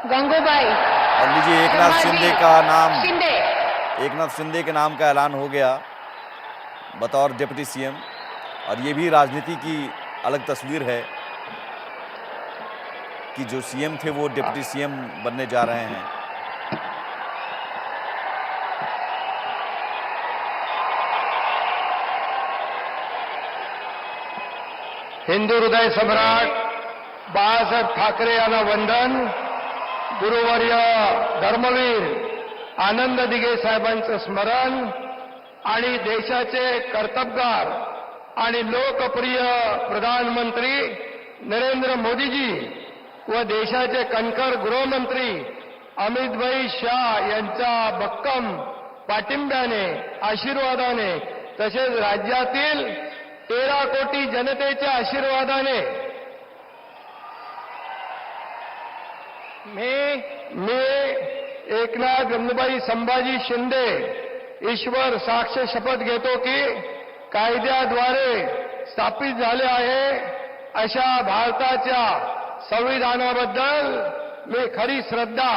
गंगूबाई। और लीजिए एकनाथ शिंदे के नाम का ऐलान हो गया बतौर डिप्टी सीएम। और ये भी राजनीति की अलग तस्वीर है कि जो सीएम थे वो डिप्टी सीएम बनने जा रहे हैं। हिंदू हृदय सम्राट बाळासाहेब ठाकरे यांना वंदन। गुरुवर्य धर्मवीर आनंद दिघे साहेबांचं स्मरण आणि देशाचे कर्तबगार आणि लोकप्रिय प्रधानमंत्री नरेंद्र मोदीजी व देशाचे कणखर गृहमंत्री अमितभाई शाह यांच्या भक्कम पाठिंब्याने आशीर्वादाने तसेच राज्यातील 13 कोटी जनतेच्या आशीर्वादाने मी एकनाथ गंगूबाई संभाजी शिंदे ईश्वर साक्ष शपथ घेतो की कायद्याद्वारे स्थापित झाले आहे अशा भारताच्या संविधानाबद्दल मी खरी श्रद्धा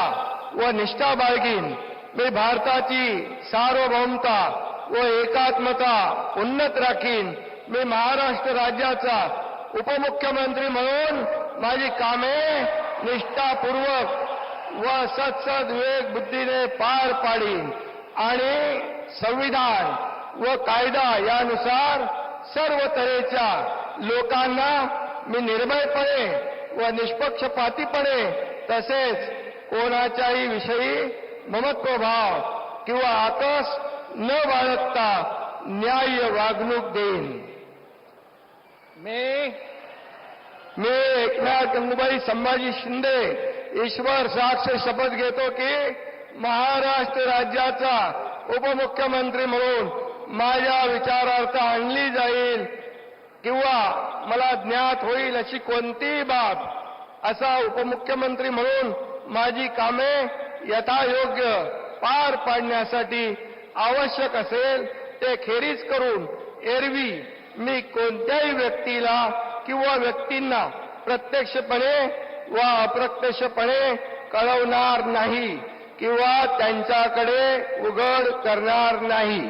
व निष्ठा बाळगीन। मी भारताची सार्वभौमता व एकात्मता उन्नत राखीन। मी महाराष्ट्र राज्याचा उपमुख्यमंत्री म्हणून माझी कामे निष्ठापूर्वक व सत्सद विवेक बुद्धीने पार पाडीन आणि संविधान व कायदा यानुसार सर्व तऱ्हेच्या लोकांना मी निर्भयपणे व निष्पक्षपातीपणे तसेच कोणाच्याही विषयी ममत्वभाव किंवा आकस न बाळगता न्याय्य वागणूक देईन। मी एकनाथ गंगूबाई संभाजी शिंदे ईश्वर साक्ष शपथ घेतो की महाराष्ट्र राज्याचा उपमुख्यमंत्री म्हणून माझ्या विचारार्थ आणली जाईल किंवा मला ज्ञात होईल अशी कोणतीही बाब असा उपमुख्यमंत्री म्हणून माझी कामे यथायोग्य पार पाडण्यासाठी आवश्यक असेल ते खेरीज करून एरवी मी कोणत्याही व्यक्तीला किंवा व्यक्तींना प्रत्यक्षपणे व अप्रत्यक्षपणे कळवणार नाही किंवा त्यांच्याकडे उघड करणार नाही।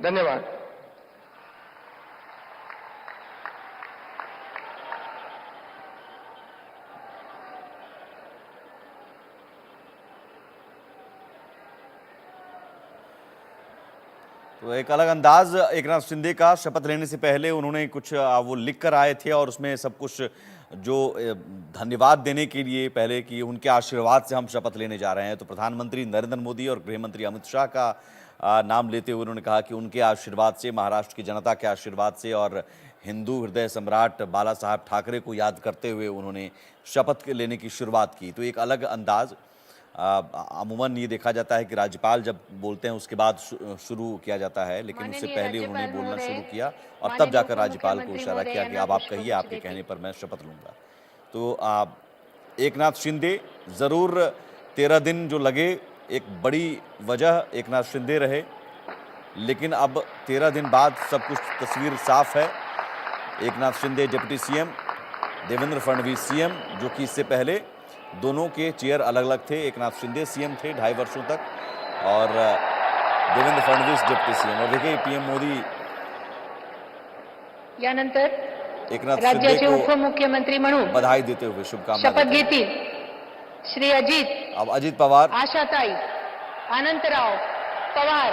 धन्यवाद। तो एक अलग अंदाज एकनाथ शिंदे का शपथ लेने से पहले उन्होंने कुछ वो लिख कर आए थे और उसमें सब कुछ जो धन्यवाद देने के लिए पहले कि उनके आशीर्वाद से हम शपथ लेने जा रहे हैं। तो प्रधानमंत्री नरेंद्र मोदी और गृहमंत्री अमित शाह का नाम लेते हुए उन्होंने कहा कि उनके आशीर्वाद से, महाराष्ट्र की जनता के आशीर्वाद से और हिंदू हृदय सम्राट बाला साहब ठाकरे को याद करते हुए उन्होंने शपथ लेने की शुरुआत की। तो एक अलग अंदाज। अमूमन ये देखा जाता है कि राज्यपाल जब बोलते हैं उसके बाद शुरू किया जाता है, लेकिन उससे पहले उन्होंने बोलना शुरू किया और तब जाकर राज्यपाल को इशारा किया कि अब आप कहिए, आपके कहने पर मैं शपथ लूंगा। तो एकनाथ शिंदे ज़रूर 13 दिन जो लगे, एक बड़ी वजह एकनाथ शिंदे रहे, लेकिन अब 13 दिन बाद सब कुछ तस्वीर साफ है। Eknath Shinde deputy CM, Devendra Fadnavis CM, जो कि इससे पहले दोनों के चेयर अलग अलग थे। एकनाथ शिंदे सीएम थे 2.5 वर्षों तक और देवेंद्र फडणवीस डिप्टी सीएम। और देखिए पीएम मोदी यानंतर एकनाथ राज्याचे उपमुख्यमंत्री म्हणून बधाई देते हुए शुभकामना शपथ घेतील श्री अजित, अब अजित पवार, आशाताई, अनंतराव पवार